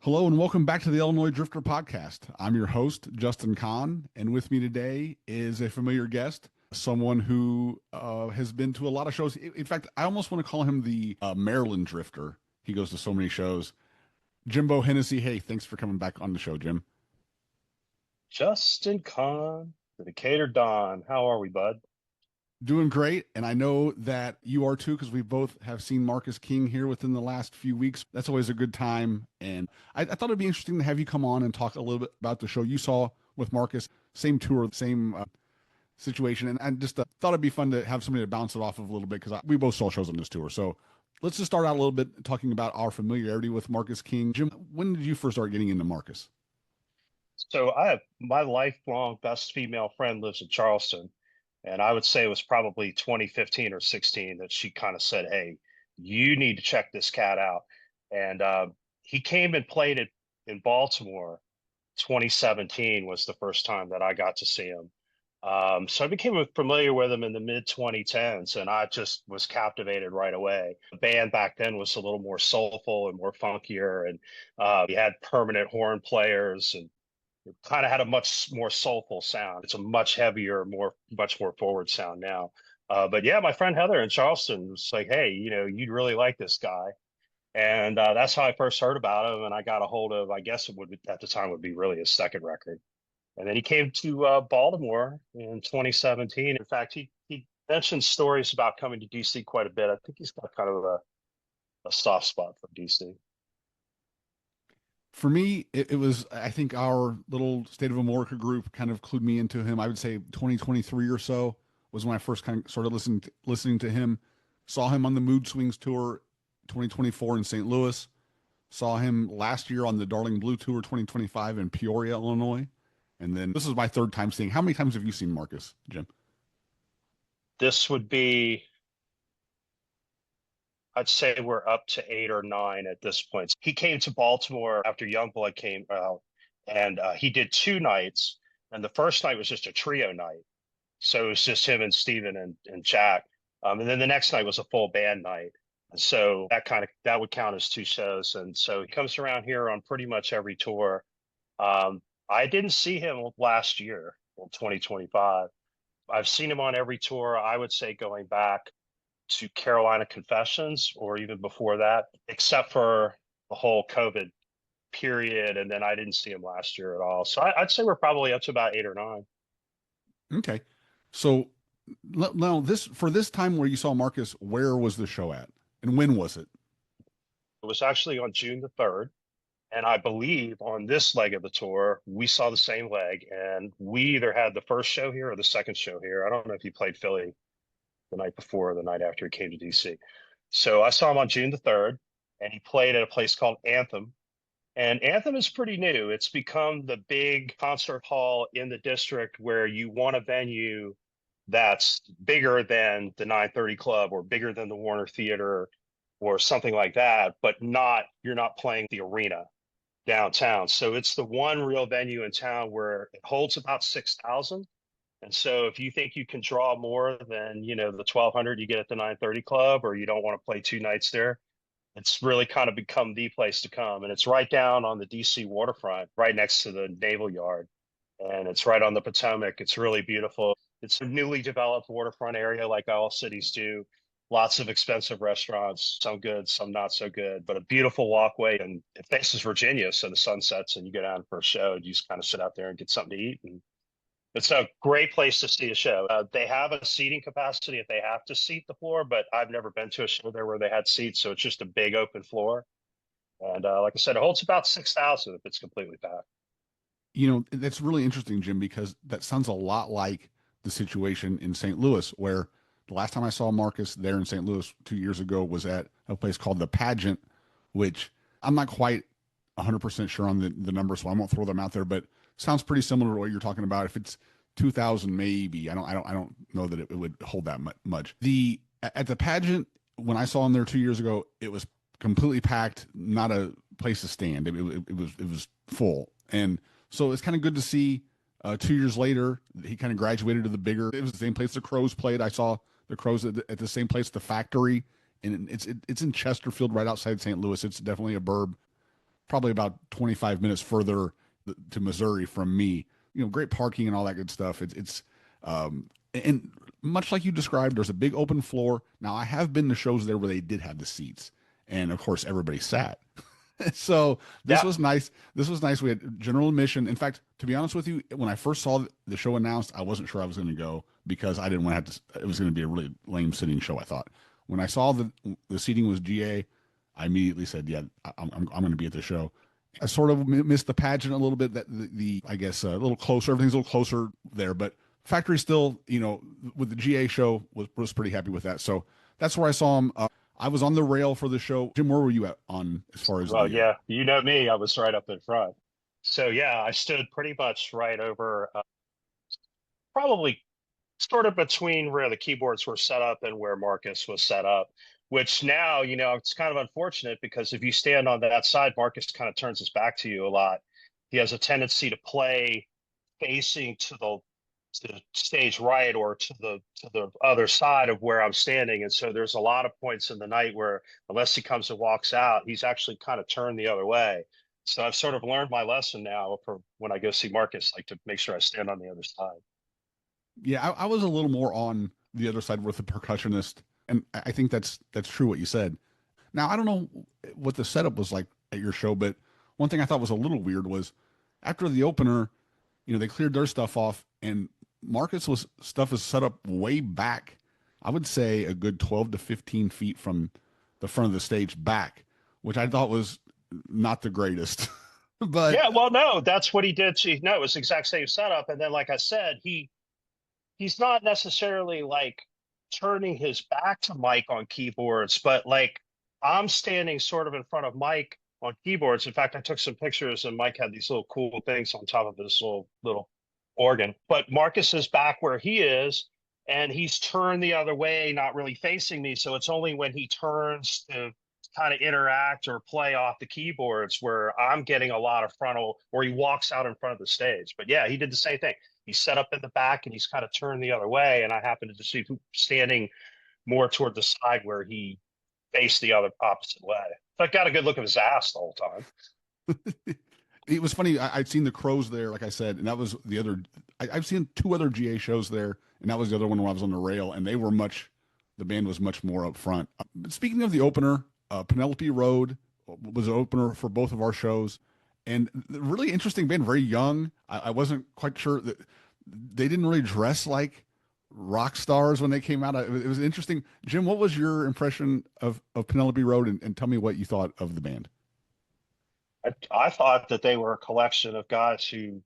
Hello and welcome back to the Illinois Drifter Podcast. I'm your host, Justin Kahn, and with me today is a familiar guest, someone who has been to a lot of shows. In fact, I almost want to call him the Maryland Drifter. He goes to so many shows. Jimbo Hennessy, hey, thanks for coming back on the show, Jim. Justin Kahn, the Decatur Don. How are we, bud? Doing great, and I know that you are too, because we both have seen Marcus King here within the last few weeks. That's always a good time, and I thought it'd be interesting to have you come on and talk a little bit about the show you saw with Marcus. Same tour, same situation, and I just thought it'd be fun to have somebody to bounce it off of a little bit because we both saw shows on this tour. So let's just start out a little bit talking about our familiarity with Marcus King. Jim, when did you first start getting into Marcus? So I have my lifelong best female friend lives in Charleston, and I would say it was probably 2015 or 16 that she kind of said, "Hey, you need to check this cat out." And he came and played it in Baltimore. 2017 was the first time that I got to see him. So I became familiar with him in the mid 2010s, and I just was captivated right away. The band back then was a little more soulful and more funkier, and we had permanent horn players, and it kind of had a much more soulful sound. It's a much heavier, much more forward sound now. But yeah, my friend Heather in Charleston was like, "Hey, you'd really like this guy." And that's how I first heard about him. And I got a hold of, I guess it would at the time would be really his second record. And then he came to Baltimore in 2017. In fact, he mentioned stories about coming to DC quite a bit. I think he's got kind of a soft spot for DC. For me, it was, I think our little State of America group kind of clued me into him. I would say 2023 or so was when I first kind of started listening to him. Saw him on the Mood Swings tour 2024 in St. Louis. Saw him last year on the Darling Blue Tour 2025 in Peoria, Illinois. And then this is my third time seeing. How many times have you seen Marcus, Jim? This would be, I'd say we're up to eight or nine at this point. He came to Baltimore after Youngblood came out, and he did two nights. And the first night was just a trio night. So it was just him and Steven and Jack. And then the next night was a full band night. And so that would count as two shows. And so he comes around here on pretty much every tour. I didn't see him last year, well, 2025. I've seen him on every tour, I would say going back to Carolina Confessions or even before that, except for the whole COVID period. And then I didn't see him last year at all. So I'd say we're probably up to about eight or nine. Okay. So now this time where you saw Marcus, where was the show at? And when was it? It was actually on June the 3rd. And I believe on this leg of the tour, we saw the same leg. And we either had the first show here or the second show here. I don't know if he played Philly the night before or the night after he came to DC. So I saw him on June the 3rd, and he played at a place called Anthem. And Anthem is pretty new. It's become the big concert hall in the district where you want a venue that's bigger than the 930 Club or bigger than the Warner Theater or something like that, but you're not playing the arena downtown. So it's the one real venue in town where it holds about 6,000. And so if you think you can draw more than, the 1,200 you get at the 930 Club, or you don't want to play two nights there, it's really kind of become the place to come. And it's right down on the DC waterfront, right next to the Naval Yard. And it's right on the Potomac. It's really beautiful. It's a newly developed waterfront area like all cities do. Lots of expensive restaurants, some good, some not so good, but a beautiful walkway. And it faces Virginia. So the sun sets and you go down for a show. And you just kind of sit out there and get something to eat. And it's a great place to see a show. They have a seating capacity if they have to seat the floor, but I've never been to a show there where they had seats. So it's just a big open floor. And like I said, it holds about 6,000 if it's completely packed. That's really interesting, Jim, because that sounds a lot like the situation in St. Louis, where the last time I saw Marcus there in St. Louis 2 years ago was at a place called The Pageant, which I'm not quite 100% sure on the numbers, so I won't throw them out there, but sounds pretty similar to what you're talking about. If it's 2,000, maybe I don't know that it would hold that much. At the Pageant, when I saw him there 2 years ago, it was completely packed, not a place to stand. It was full, and so it's kind of good to see. 2 years later, he kind of graduated to the bigger. It was the same place the Crows played. I saw the Crows at the same place, the Factory, and it's in Chesterfield, right outside St. Louis. It's definitely a burb. probably about 25 minutes further to Missouri from me. Great parking and all that good stuff. And much like you described, there's a big open floor. Now, I have been to shows there where they did have the seats, and of course, everybody sat. So this Yeah. was nice. This was nice. We had general admission. In fact, to be honest with you, when I first saw the show announced, I wasn't sure I was going to go because I didn't want to have to. It was going to be a really lame sitting show, I thought. When I saw the seating was GA, I immediately said, "Yeah, I'm going to be at the show." I sort of missed the pageant a little bit. That the I guess a little closer. Everything's a little closer there, but Factory still, with the GA show was pretty happy with that. So that's where I saw him. I was on the rail for the show. Jim, where were you at on as far as Well, the? yeah, you know me, I was right up in front. So yeah, I stood pretty much right over, probably sort of between where the keyboards were set up and where Marcus was set up, which now, it's kind of unfortunate because if you stand on that side, Marcus kind of turns his back to you a lot. He has a tendency to play facing to the stage right or to the other side of where I'm standing. And so there's a lot of points in the night where unless he comes and walks out, he's actually kind of turned the other way. So I've sort of learned my lesson now for when I go see Marcus, like to make sure I stand on the other side. Yeah, I was a little more on the other side with the percussionist, and I think that's true what you said. Now I don't know what the setup was like at your show, but one thing I thought was a little weird was after the opener, they cleared their stuff off, and Marcus was stuff is set up way back. I would say a good 12 to 15 feet from the front of the stage back, which I thought was not the greatest. But Yeah, well, no, that's what he did. No, it was the exact same setup. And then, like I said, he's not necessarily like turning his back to Mike on keyboards, but like I'm standing sort of in front of Mike on keyboards. In fact, I took some pictures and Mike had these little cool things on top of his little organ. But Marcus is back where he is, and he's turned the other way, not really facing me. So it's only when he turns to kind of interact or play off the keyboards where I'm getting a lot of frontal, or he walks out in front of the stage. But yeah, he did the same thing. He's set up in the back and he's kind of turned the other way. And I happened to see him standing more toward the side where he faced the other opposite way. So I got a good look of his ass the whole time. it was funny. I'd seen the Crows there, like I said, and that was the other. I've seen two other GA shows there, and that was the other one when I was on the rail, and they were much. The band was much more up front. But speaking of the opener, Penelope Road was an opener for both of our shows, and really interesting band, very young. I wasn't quite sure that they didn't really dress like rock stars when they came out. It was interesting. Jim, what was your impression of Penelope Road, and tell me what you thought of the band? I thought that they were a collection of guys who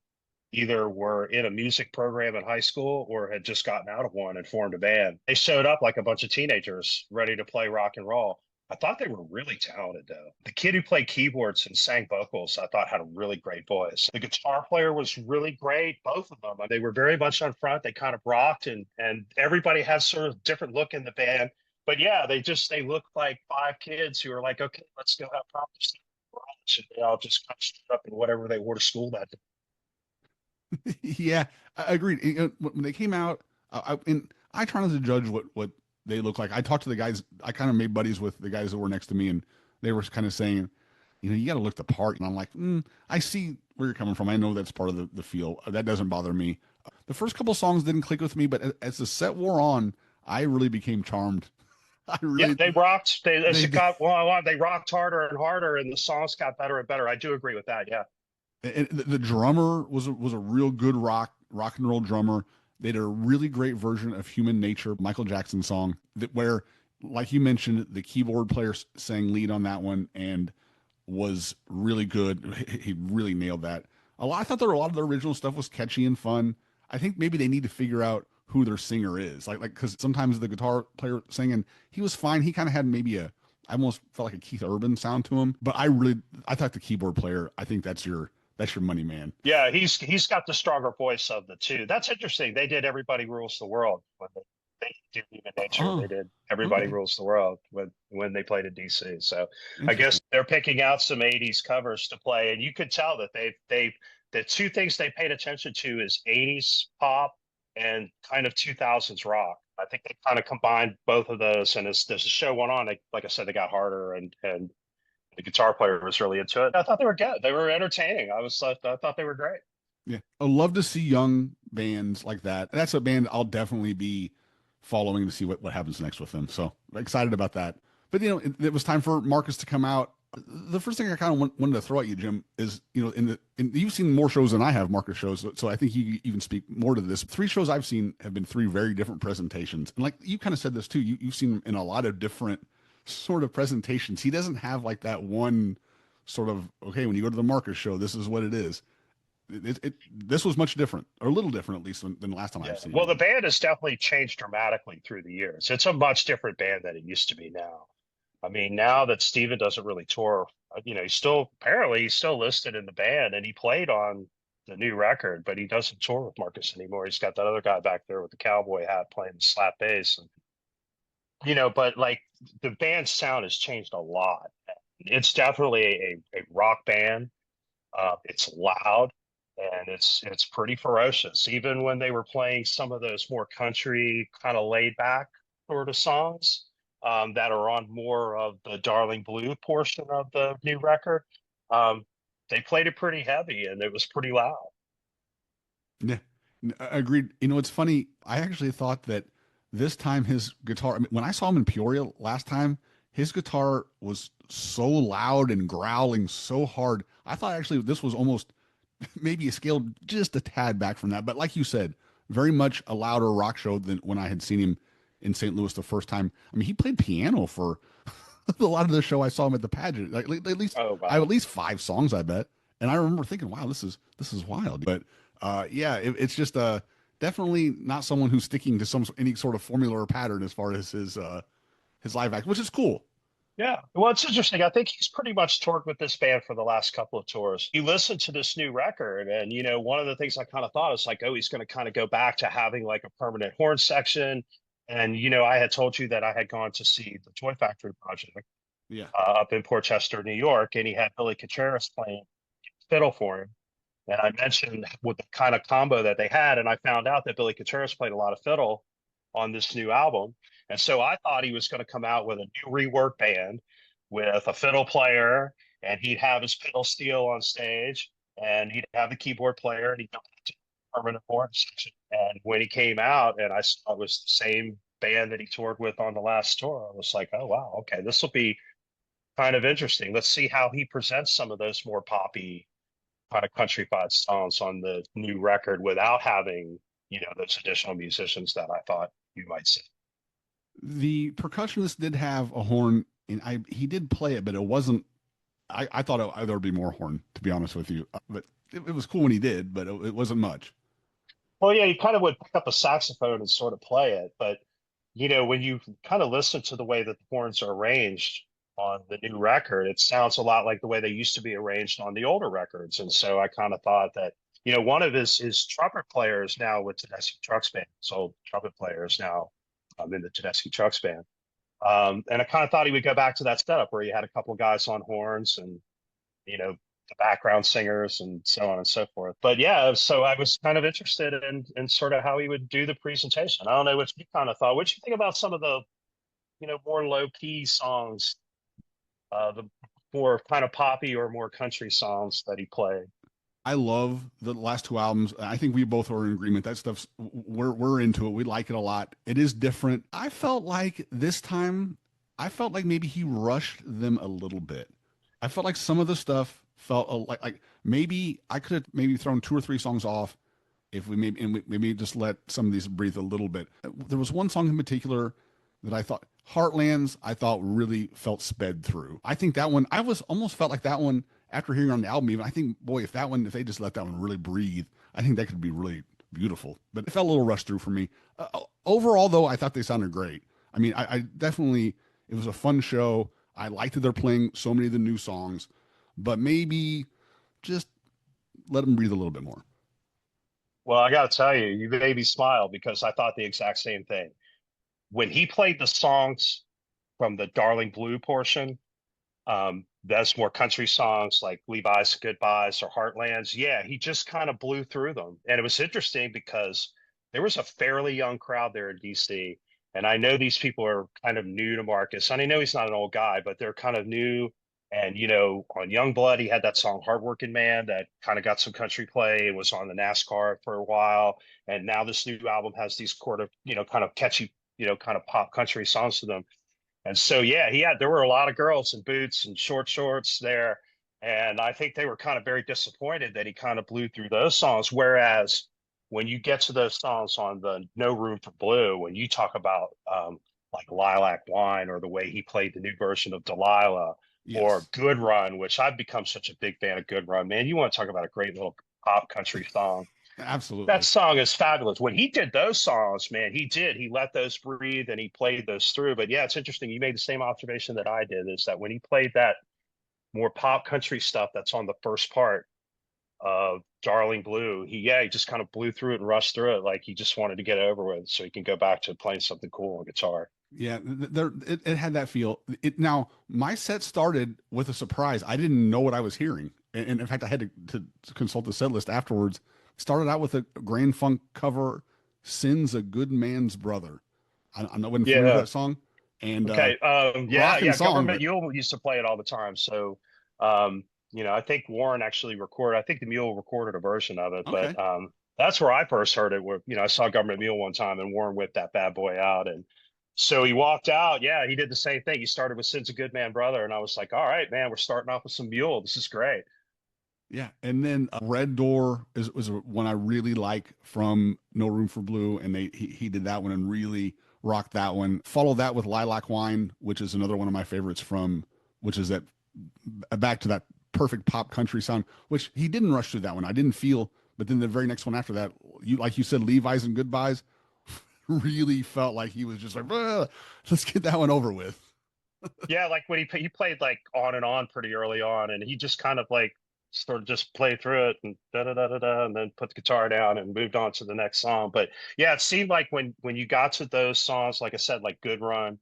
either were in a music program in high school or had just gotten out of one and formed a band. They showed up like a bunch of teenagers ready to play rock and roll. I thought they were really talented, though. The kid who played keyboards and sang vocals, I thought had a really great voice. The guitar player was really great, both of them. They were very much on front. They kind of rocked, and everybody had sort of different look in the band. But yeah, they looked like five kids who were like, okay, let's go have practice. And they all just kind of stood up in whatever they wore to school that day. Yeah, I agreed. When they came out, and I try not to judge what they look like. I talked to the guys. I kind of made buddies with the guys that were next to me, and they were kind of saying, you got to look the part. And I'm like, I see where you're coming from. I know that's part of the feel. That doesn't bother me. The first couple songs didn't click with me, but as the set wore on, I really became charmed. I Yeah, really, they rocked. They as they it did. got well, they rocked harder and harder, and the songs got better and better. I do agree with that. Yeah, And the drummer was a real good rock and roll drummer. They did a really great version of Human Nature, Michael Jackson song, where, like you mentioned, the keyboard player sang lead on that one and was really good. He really nailed that. I thought there were a lot of the original stuff was catchy and fun. I think maybe they need to figure out who their singer is, like because sometimes the guitar player singing, he was fine. He kind of had maybe I almost felt like a Keith Urban sound to him. But I thought the keyboard player, I think that's your money man. yeah, he's got the stronger voice of the two. That's interesting. They did Everybody Rules the World when they did Human Nature. They Oh, did Everybody okay, Rules the World when they played in DC. So I interesting. guess they're picking out some '80s covers to play, and you could tell that they the two things they paid attention to is '80s pop and kind of 2000s rock. I think they kind of combined both of those, and as the show went on, like I said, they got harder and The guitar player was really into it. I thought they were good. They were entertaining. I thought they were great. Yeah, I love to see young bands like that. That's a band I'll definitely be following to see what happens next with them. So excited about that. But it was time for Marcus to come out. The first thing I kind of wanted to throw at you, Jim, is you've seen more shows than I have, Marcus shows. So I think you even speak more to this. Three shows I've seen have been three very different presentations, and like you kind of said this too. You've seen him in a lot of different sort of presentations. He doesn't have like that one sort of okay. When you go to the Marcus show, this is what it is. This was much different, or a little different at least than the last time Yeah. I've seen Well, the him. band has definitely changed dramatically through the years. It's a much different band than it used to be now. I mean, now that Steven doesn't really tour, he's still listed in the band and he played on the new record, but he doesn't tour with Marcus anymore. He's got that other guy back there with the cowboy hat playing the slap bass. And, but like the band's sound has changed a lot. It's definitely a rock band. It's loud and it's pretty ferocious. Even when they were playing some of those more country kind of laid back sort of songs that are on more of the Darling Blue portion of the new record, um, they played it pretty heavy and it was pretty loud. Yeah, agreed. It's funny. I actually thought that this time his guitar, I mean, when I saw him in Peoria last time, his guitar was so loud and growling so hard. I thought actually this was almost maybe a scale just a tad back from that. But like you said, very much a louder rock show than when I had seen him in St. Louis the first time. I mean, he played piano for a lot of the show. I saw him at the pageant. Like at least Oh I have wow. at least five songs, I bet. And I remember thinking, wow, this is wild. But yeah, it's just definitely not someone who's sticking to any sort of formula or pattern as far as his live act, which is cool. Yeah. Well, it's interesting. I think he's pretty much toured with this band for the last couple of tours. He listened to this new record, and one of the things I kind of thought is like, oh, he's going to kind of go back to having like a permanent horn section. And I had told you that I had gone to see the Toy Factory project Yeah. up in Portchester, New York, and he had Billy Contreras playing fiddle for him. And I mentioned what the kind of combo that they had, and I found out that Billy Contreras played a lot of fiddle on this new album. And so I thought he was going to come out with a new rework band with a fiddle player, and he'd have his pedal steel on stage, and he'd have the keyboard player, and he'd have a permanent horn section. And when he came out, and I saw it was the same band that he toured with on the last tour, I was like, oh wow, okay, this will be kind of interesting. Let's see how he presents some of those more poppy kind of countrified songs on the new record without having, those additional musicians that I thought you might see. The percussionist did have a horn, and he did play it, but it wasn't. I thought there would be more horn, to be honest with you. But it was cool when he did, but it wasn't much. Well, yeah, you kind of would pick up a saxophone and sort of play it, but when you kind of listen to the way that the horns are arranged on the new record, it sounds a lot like the way they used to be arranged on the older records. And so I kind of thought that, one of his trumpet players now with Tedeschi Trucks Band, his old trumpet players now in the Tedeschi Trucks Band. And I kind of thought he would go back to that setup where he had a couple of guys on horns and, the background singers and so on and so forth. But yeah, so I was kind of interested in sort of how he would do the presentation. I don't know what you kind of thought. What you think about some of the, more low key songs, the more kind of poppy or more country songs that he played? I love the last two albums. I think we both are in agreement. That stuff's we're into it. We like it a lot. It is different. I felt like this time, I felt like maybe he rushed them a little bit. I felt like some of the stuff felt like maybe I could have maybe thrown two or three songs off if we maybe just let some of these breathe a little bit. There was one song in particular that I thought Heartlands I thought really felt sped through. I think that one I was almost felt like that one after hearing on the album even I think boy if they just let that one really breathe, I think that could be really beautiful. But it felt a little rushed through for me. Overall though, I thought they sounded great. I mean, I definitely it was a fun show. I liked that they're playing so many of the new songs, but maybe just let them breathe a little bit more. Well, I got to tell you, you made me smile because I thought the exact same thing. When he played the songs from the Darling Blue portion, that's more country songs like Levi's Goodbyes or Heartlands. Yeah, he just kind of blew through them. And it was interesting because there was a fairly young crowd there in DC. And I know these people are kind of new to Marcus. And I know he's not an old guy, but they're kind of new. And on Youngblood, he had that song "Hardworking Man" that kind of got some country play. It was on the NASCAR for a while, and now this new album has these kind of catchy, kind of pop country songs to them. And so, yeah, there were a lot of girls in boots and short shorts there. And I think they were kind of very disappointed that he kind of blew through those songs. Whereas when you get to those songs on the No Room for Blue, when you talk about like Lilac Wine, or the way he played the new version of Delilah, or Yes, Good Run, which I've become such a big fan of Good Run, man, you want to talk about a great little pop country song. That absolutely. song is fabulous. When he did those songs, man, he let those breathe and he played those through. But yeah, it's interesting. You made the same observation that I did, is that when he played that more pop country stuff that's on the first part of Darling Blue, he just kind of blew through it and rushed through it like he just wanted to get it over with so he can go back to playing something cool on guitar. Yeah, it had that feel. Now my set started with a surprise. I didn't know what I was hearing, and in fact, I had to consult the set list afterwards. Started out with a Grand Funk cover, "Sin's a Good Man's Brother." I wasn't familiar with Yeah. that song, and Okay. Yeah, rocking yeah. song, Government but Mule used to play it all the time. So, I think Warren actually recorded. I think the Mule recorded a version of it, okay. but that's where I first heard it. Where I saw Government Mule one time, and Warren whipped that bad boy out, and so he walked out. Yeah, he did the same thing. He started with "Sin's a Good Man, Brother," and I was like, "All right, man, we're starting off with some Mule. This is great." Yeah, and then Red Door was one I really like from No Room for Blue, and he did that one and really rocked that one. Follow that with Lilac Wine, which is another one of my favorites from, which is that back to that perfect pop country sound, which he didn't rush through that one. I didn't feel, but then the very next one after that, like you said, Levi's and Goodbyes, really felt like he was just like, let's get that one over with. Yeah, like when he played like On and On pretty early on, and he just kind of like sort of just played through it and da da da da da, and then put the guitar down and moved on to the next song. But yeah, it seemed like when you got to those songs, like I said, like Good Run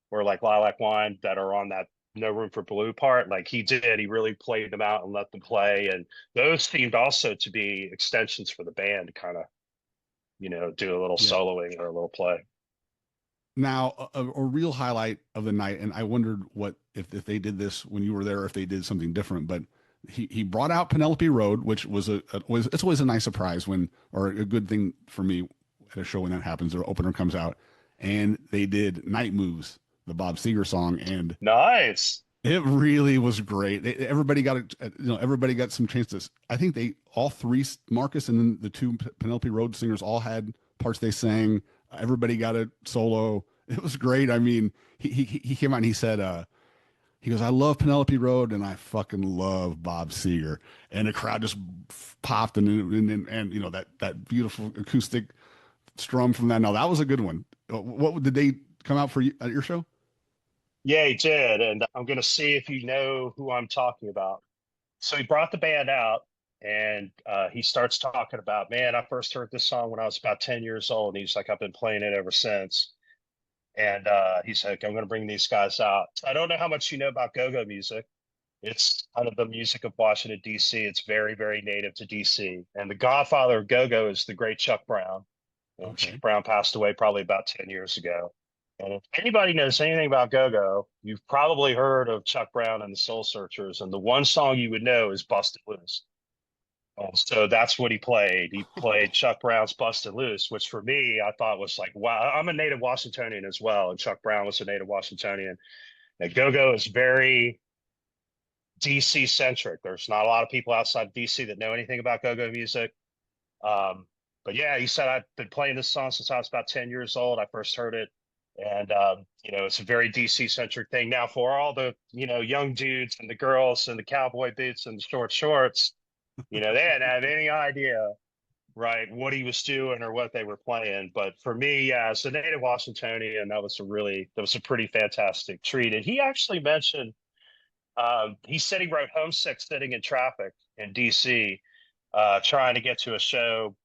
or like Lilac Wine, that are on that No Room for Blue part, like he really played them out and let them play, and those seemed also to be extensions for the band to kind of do a little Yeah. soloing or a little play. Now, a real highlight of the night, and I wondered what if they did this when you were there, if they did something different. But he brought out Penelope Road, which was it's always a nice surprise when, or a good thing for me at a show when that happens. Their opener comes out, and they did Night Moves, the Bob Seger song, and Nice. it really was great. Everybody got everybody got some chances. I think they all three, Marcus and then the two Penelope Road singers, all had parts they sang. Everybody got a solo. It was great. I mean, he came out and he said, he goes, "I love Penelope Road and I fucking love Bob Seger," and the crowd just popped and that beautiful acoustic strum from that. No, that was a good one. What did they come out for you at your show? Yeah, he did. And I'm going to see if you know who I'm talking about. So he brought the band out, and he starts talking about, man, I first heard this song when I was about 10 years old. And he's like, I've been playing it ever since. And he's like, I'm going to bring these guys out. So I don't know how much you know about go-go music. It's kind of the music of Washington, D.C. It's very, very native to D.C. And the godfather of go-go is the great Chuck Brown. And Chuck Okay. Brown passed away probably about 10 years ago. And if anybody knows anything about go-go, you've probably heard of Chuck Brown and the Soul Searchers. And the one song you would know is Busted Loose. And so that's what he played. He played Chuck Brown's Busted Loose, which for me, I thought was like, wow, I'm a native Washingtonian as well. And Chuck Brown was a native Washingtonian. And go-go is very DC centric. There's not a lot of people outside DC that know anything about go-go music. Um, but yeah, he said, I've been playing this song since I was about 10 years old. I first heard it. And, it's a very DC centric thing. Now, for all the, young dudes and the girls and the cowboy boots and the short shorts, they didn't have any idea, right, what he was doing or what they were playing. But for me, yeah, as a native Washingtonian, that was a pretty fantastic treat. And he actually mentioned, he said he wrote Homesick sitting in traffic in DC, trying to get to a show.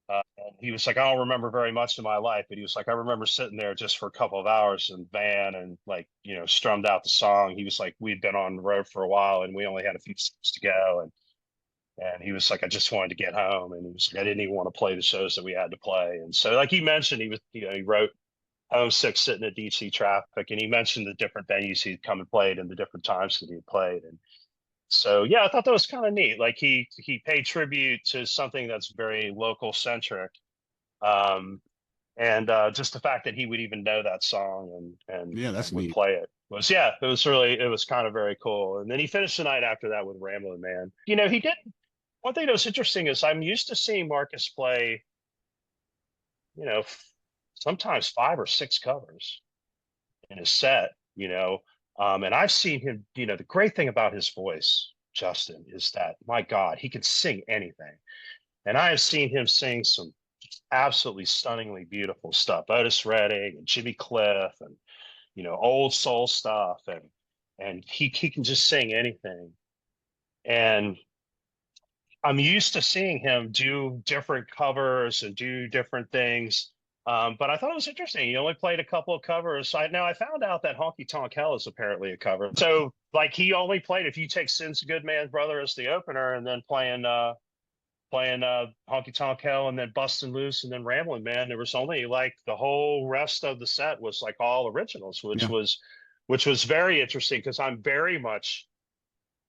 And he was like, I don't remember very much of my life, but he was like, I remember sitting there just for a couple of hours in the van and like, strummed out the song. He was like, we'd been on the road for a while and we only had a few steps to go. And he was like, I just wanted to get home. And he was like, I didn't even want to play the shows that we had to play. And so, like he mentioned, he was, he wrote homesick sitting at DC traffic. And he mentioned the different venues he'd come and played and the different times that he played. And so, yeah, I thought that was kind of neat. Like he paid tribute to something that's very local centric. Um, and just the fact that he would even know that song Yeah, that's and would neat. play it was, yeah, it was kind of very cool. And then he finished the night after that with Ramblin' Man. He did one thing that was interesting is I'm used to seeing Marcus play, you know, sometimes five or six covers in his set. And I've seen him, the great thing about his voice, Justin, is that, my God, he can sing anything. And I have seen him sing some absolutely stunningly beautiful stuff. Otis Redding and Jimmy Cliff and, old soul stuff. And he can just sing anything. And I'm used to seeing him do different covers and do different things. But I thought it was interesting. He only played a couple of covers. Now I found out that Honky Tonk Hell is apparently a cover. So like he only played, if you take Sin's Good Man's Brother as the opener and then playing Honky Tonk Hell and then Bustin' Loose and then Ramblin' Man, there was only like the whole rest of the set was like all originals, which Yeah. was very interesting because I'm very much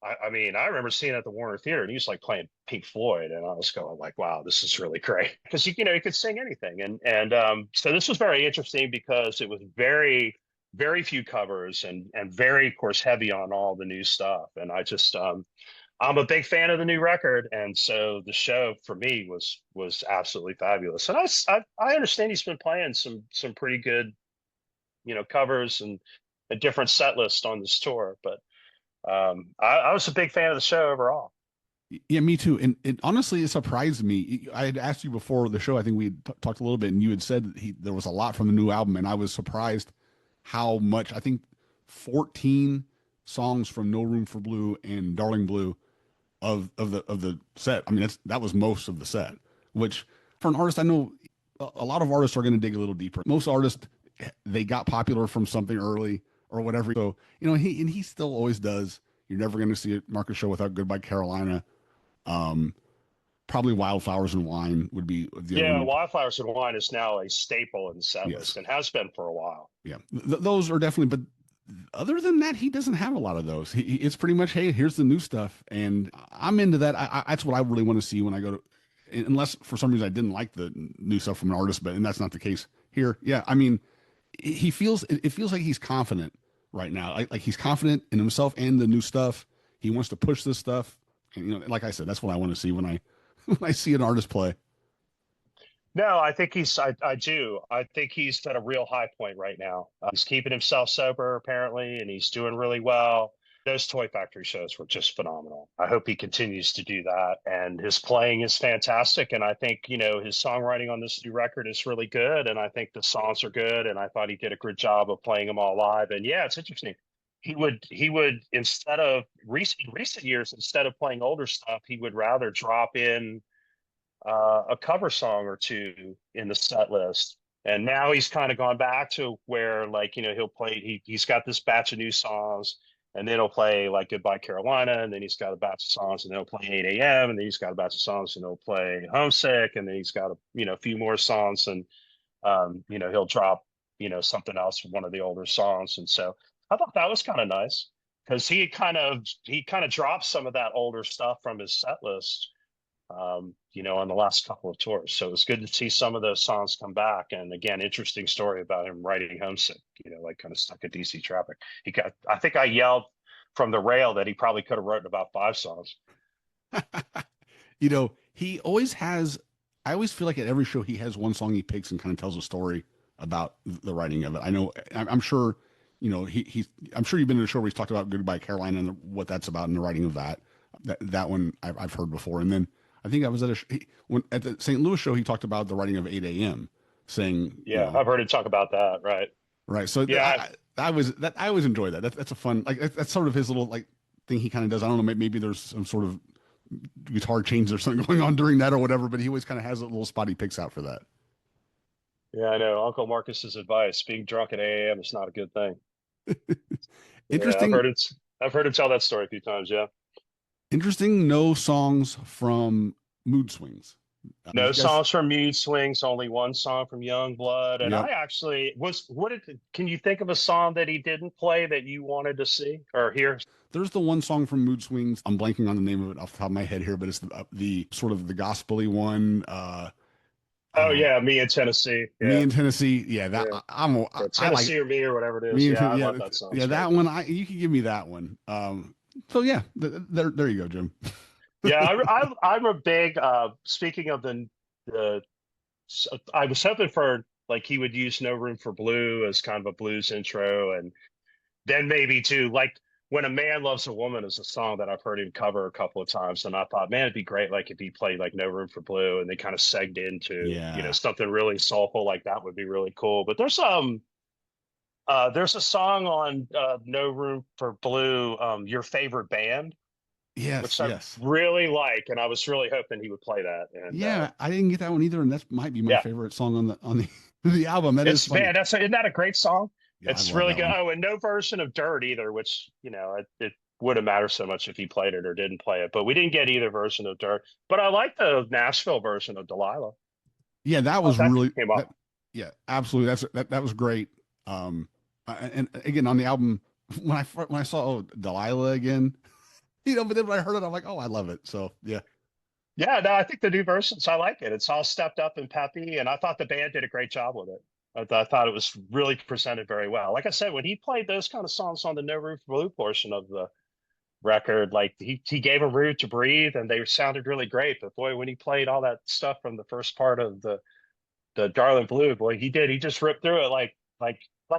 I mean, I remember seeing it at the Warner Theater, and he was like playing Pink Floyd, and I was going like, "Wow, this is really great," because he could sing anything, and so this was very interesting because it was very, very few covers and very, of course, heavy on all the new stuff, and I'm a big fan of the new record, and so the show for me was absolutely fabulous, and I understand he's been playing some pretty good covers and a different set list on this tour, but. I was a big fan of the show overall. Yeah, me too. And it honestly, it surprised me. I had asked you before the show. I think we had talked a little bit, and you had said that there was a lot from the new album, and I was surprised how much. I think 14 songs from No Room for Blue and Darling Blue of the set. I mean, that was most of the set. Which for an artist, I know a lot of artists are going to dig a little deeper. Most artists, they got popular from something early or whatever. So he still always does. You're never going to see a Marcus show without Goodbye Carolina. Um, Probably Wildflowers and Wine would be the other Yeah, one. Wildflowers and Wine is now a staple in the set Yes, list and has been for a while. yeah, those are definitely. But other than that, he doesn't have a lot of those. It's pretty much, hey, here's the new stuff, and I'm into that. That's what I really want to see when I go to. Unless for some reason I didn't like the new stuff from an artist, but and that's not the case here. Yeah, I mean, it feels like he's confident right now. Like he's confident in himself and the new stuff. He wants to push this stuff, and like I said, that's what I want to see when I when I see an artist play. No, I think I do. I think he's at a real high point right now. He's keeping himself sober, apparently, and he's doing really well. Those Toy Factory shows were just phenomenal. I hope he continues to do that. And his playing is fantastic. And I think, his songwriting on this new record is really good. And I think the songs are good. And I thought he did a good job of playing them all live. And yeah, it's interesting. He would instead of recent years, instead of playing older stuff, he would rather drop in a cover song or two in the set list. And now he's kind of gone back to where, like, he'll play, he's got this batch of new songs, and then he'll play like Goodbye Carolina, and then he's got a batch of songs, and then he'll play 8 a.m., and then he's got a batch of songs, and he'll play Homesick, and then he's got a few more songs, and, he'll drop, something else from one of the older songs. And so I thought that was kind of nice because he kind of dropped some of that older stuff from his set list on the last couple of tours. So it was good to see some of those songs come back. And again, interesting story about him writing Homesick, like kind of stuck at DC traffic. I think I yelled from the rail that he probably could have written about 5 songs. He always has. I always feel like at every show he has one song he picks and kind of tells a story about the writing of it. I know. I'm sure. I'm sure you've been to a show where he's talked about Goodbye Carolina and what that's about and the writing of that. That one I've heard before. And then I think I was at the St. Louis show he talked about the writing of 8 a.m. saying Yeah, I've heard him talk about that. Right. right. So Yeah. I always enjoy that. That's a fun that's sort of his little like thing he kind of does. I don't know, maybe there's some sort of guitar change or something going on during that or whatever, but he always kind of has a little spot he picks out for that. Yeah, I know. Uncle Marcus's advice: being drunk at 8 a.m. is not a good thing. Yeah, Interesting, I've heard him tell that story a few times. Yeah. interesting. No songs from Mood Swings. Did No you guys? songs from Mood Swings, only one song from Young Blood. And Yep. I actually was, can you think of a song that he didn't play that you wanted to see or hear? There's the one song from Mood Swings. I'm blanking on the name of it off the top of my head here, but it's the sort of the gospely one. Oh, Oh, yeah, Me in Tennessee. Me Yeah. in Tennessee. Yeah, that Yeah. I, Or I like Tennessee or Me or whatever it Me is. in Yeah, I Yeah, love that song. yeah, It's great. that one. You could give me that one. So yeah, there you go, Jim. Yeah, I'm a big, speaking of the, I was hoping for like he would use No Room for Blue as kind of a blues intro. And then maybe too, like When a Man Loves a Woman is a song that I've heard him cover a couple of times, and I thought, man, it'd be great like if he played like No Room for Blue and they kind of segged into, Yeah, something really soulful like that would be really cool. But there's a song on No Room for Blue, Your Favorite Band, yes, which I yes, really like, and I was really hoping he would play that. And yeah. I didn't get that one either, and that might be my yeah, favorite song on the the album. That is it's funny. man, isn't that a great song? Yeah, I It's love really that good. one. Oh, and no version of Dirt either, which it wouldn't matter so much if he played it or didn't play it. But we didn't get either version of Dirt. But I like the Nashville version of Delilah. Yeah, that Oh, was that really came that. up. Yeah, absolutely. That was great. And again on the album when I saw Delilah again, but then when I heard it, I'm like, oh, I love it. So yeah, Yeah, no, I think the new versions, I like it. It's all stepped up and peppy, and I thought the band did a great job with it. I thought it was really presented very well. Like I said, when he played those kind of songs on the No Roof Blue portion of the record, like he gave them room to breathe, and they sounded really great. But boy, when he played all that stuff from the first part of the Darling Blue, boy, he did. He just ripped through it like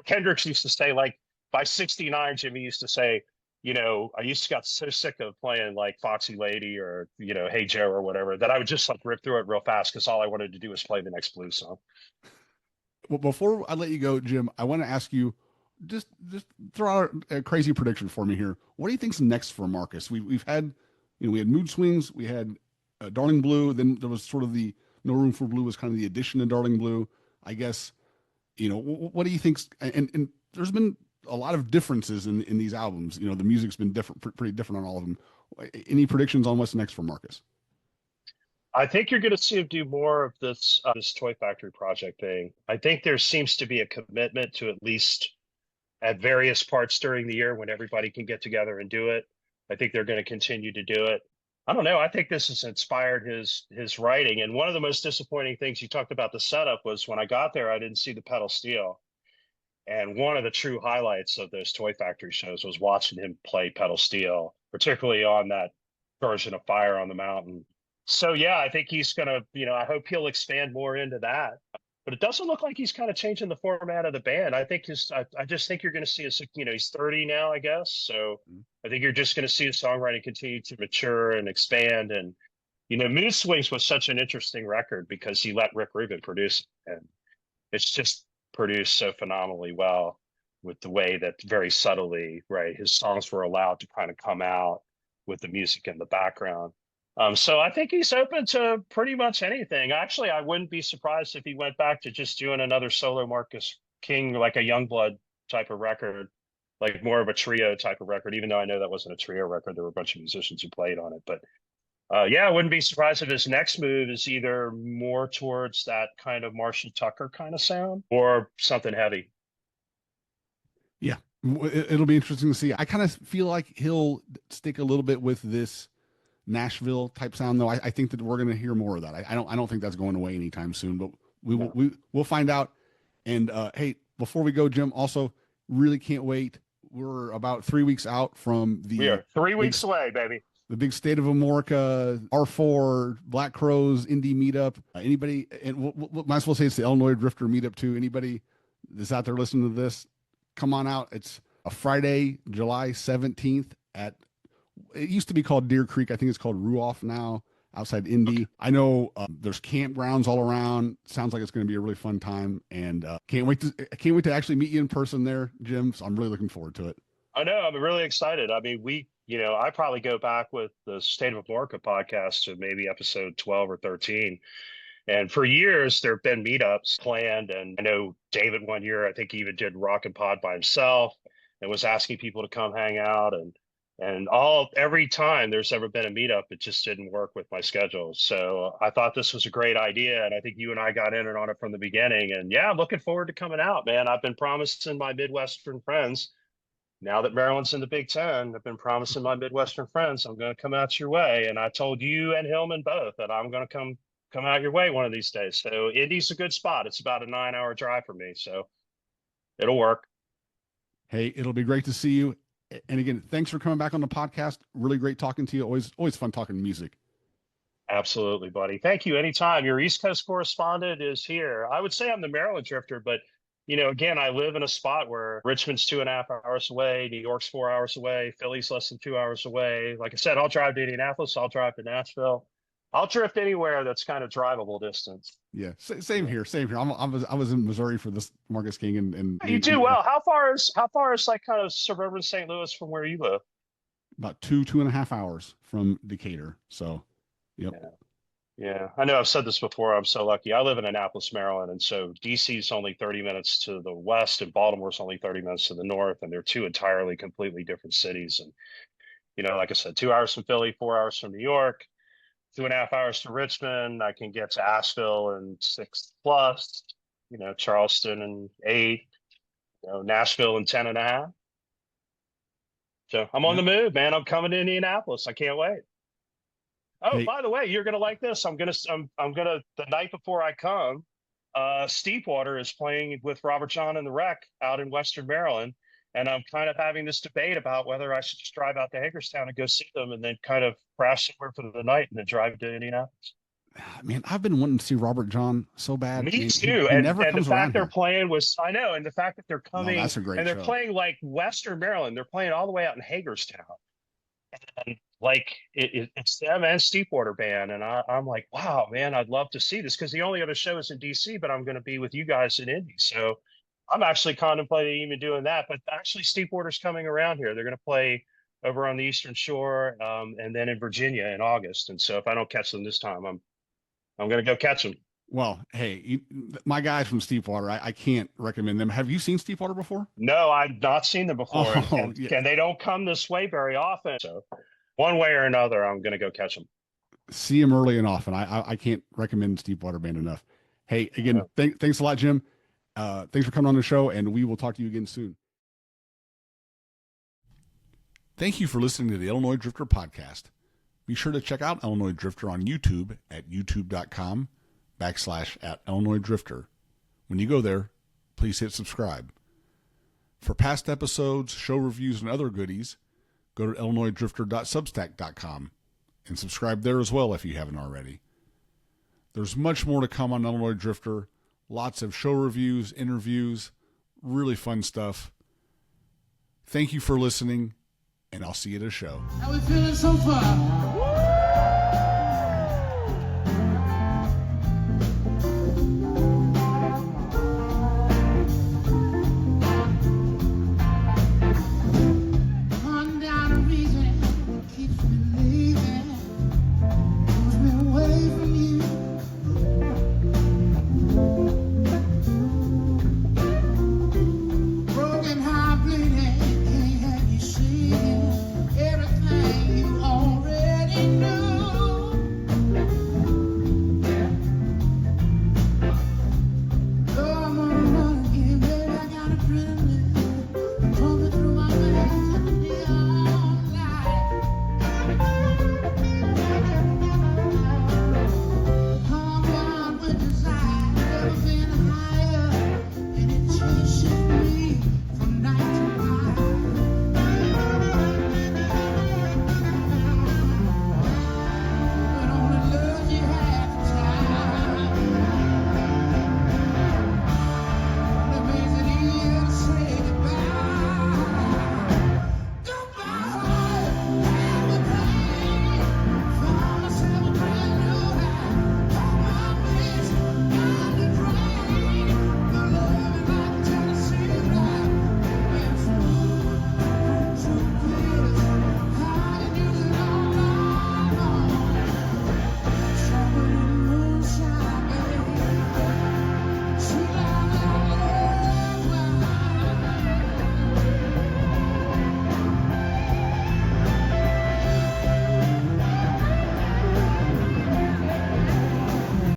Hendrix used to say. Like by '69, Jimmy used to say, I used to got so sick of playing like Foxy Lady or Hey Joe or whatever that I would just like rip through it real fast because all I wanted to do was play the next blues song. well, before I let you go, Jim, I want to ask you just throw out a crazy prediction for me here. What do you think's next for Marcus? We've had we had Mood Swings, we had Darling Blue, then there was sort of the No Room for Blue was kind of the addition to Darling Blue. I guess what do you think's and there's been a lot of differences in these albums. The music's been different, pretty different on all of them. Any predictions on what's next for Marcus? I think you're going to see him do more of this Toy Factory project thing. I think there seems to be a commitment to at least at various parts during the year when everybody can get together and do it. I think they're going to continue to do it. I don't know. I think this has inspired his writing. And one of the most disappointing things you talked about the setup was when I got there, I didn't see the pedal steel. And one of the true highlights of those Toy Factory shows was watching him play pedal steel, particularly on that version of Fire on the Mountain. So yeah, I think he's gonna, I hope he'll expand more into that. But it doesn't look like he's kind of changing the format of the band. I just think you're going to see he's 30 now, I guess. So I think you're just going to see his songwriting continue to mature and expand. And, Mood Swings was such an interesting record because he let Rick Rubin produce it. And it's just produced so phenomenally well with the way that very subtly, right, his songs were allowed to kind of come out with the music in the background. So I think he's open to pretty much anything. Actually, I wouldn't be surprised if he went back to just doing another solo Marcus King, like a Youngblood type of record, like more of a trio type of record, even though I know that wasn't a trio record. There were a bunch of musicians who played on it. But yeah, I wouldn't be surprised if his next move is either more towards that kind of Marshall Tucker kind of sound or something heavy. Yeah, it'll be interesting to see. I kind of feel like he'll stick a little bit with this Nashville type sound, though. I think that we're going to hear more of that. I don't think that's going away anytime soon, but No, we'll find out. And hey, before we go, Jim, also really can't wait. We're about 3 weeks out from we are three big weeks away, baby. the big State of America R4 Black Crows indie meetup. Anybody, and we'll might as well say it's the Illinois Drifter meetup too. Anybody that's out there listening to this, come on out. It's a Friday, July 17th at, it used to be called Deer Creek. I think it's called Ruoff now, outside Okay. Indy. I know there's campgrounds all around. Sounds like it's going to be a really fun time, and can't wait to actually meet you in person there, Jim. So I'm really looking forward to it. I know. I'm really excited. I mean, I probably go back with the State of America podcast to maybe episode 12 or 13. And for years, there have been meetups planned. And I know David one year, I think he even did Rock and Pod by himself and was asking people to come hang out. And every time there's ever been a meetup, it just didn't work with my schedule. So I thought this was a great idea, and I think you and I got in on it from the beginning. And yeah, I'm looking forward to coming out, man. I've been promising my Midwestern friends. Now that Maryland's in the Big Ten, I've been promising my Midwestern friends I'm going to come out your way. And I told you and Hillman both that I'm going to come out your way one of these days. So Indy's a good spot. It's about a 9-hour drive for me, so it'll work. Hey, it'll be great to see you. And again, thanks for coming back on the podcast. Really great talking to you. Always fun talking music. Absolutely, buddy. Thank you. Anytime. Your East Coast correspondent is here. I would say I'm the Maryland drifter, but again, I live in a spot where Richmond's 2.5 hours away, New York's 4 hours away, Philly's less than 2 hours away. Like I said, I'll drive to Indianapolis, I'll drive to Nashville. I'll drift anywhere that's kind of drivable distance. Yeah, same here. Same here. I was in Missouri for this Marcus King, and You do well. How far is like kind of suburban St. Louis from where you live? about 2.5 hours from Decatur. So, yep. Yeah. Yeah, I know I've said this before. I'm so lucky. I live in Annapolis, Maryland, and so DC is only 30 minutes to the west, and Baltimore's only 30 minutes to the north, and they're two entirely, completely different cities. And like I said, 2 hours from Philly, 4 hours from New York, 2.5 hours to Richmond. I can get to Asheville in 6 plus. Charleston in 8. Nashville in 10.5. So I'm on the move, man. I'm coming to Indianapolis. I can't wait. Oh, Hey, by the way, you're gonna like this. I'm gonna the night before I come, Steepwater is playing with Robert John and the Wreck out in Western Maryland, and I'm kind of having this debate about whether I should just drive out to Hagerstown and go see them, and then kind of crash somewhere for the night and then drive to Indianapolis. man, I've been wanting to see Robert John so bad. Me And too. he And never the comes fact around they're here. playing was I know, and the fact that they're No, coming that's a great and they're show. playing like Western Maryland, they're playing all the way out in Hagerstown. And like it's them and Steepwater Band, and I'm like, wow, man, I'd love to see this because the only other show is in DC, but I'm going to be with you guys in Indy, so I'm actually contemplating even doing that. But actually, Steepwater's coming around here. They're going to play over on the Eastern Shore, and then in Virginia in August. And so if I don't catch them this time, I'm going to go catch them. Well, hey, my guys from Steepwater, I can't recommend them. Have you seen Steepwater before? No, I've not seen them before, Oh, yeah. and they don't come this way very often. So one way or another, I'm going to go catch them. See them early and often. I can't recommend Steepwater Band enough. Hey, again, thanks a lot, Jim. Thanks for coming on the show, and we will talk to you again soon. Thank you for listening to the Illinois Drifter podcast. Be sure to check out Illinois Drifter on YouTube at youtube.com/@Illinois Drifter. When you go there, please hit subscribe. For past episodes, show reviews, and other goodies, go to illinoisdrifter.substack.com and subscribe there as well if you haven't already. There's much more to come on Illinois Drifter. Lots of show reviews, interviews, really fun stuff. Thank you for listening, and I'll see you at a show. How we feeling so far?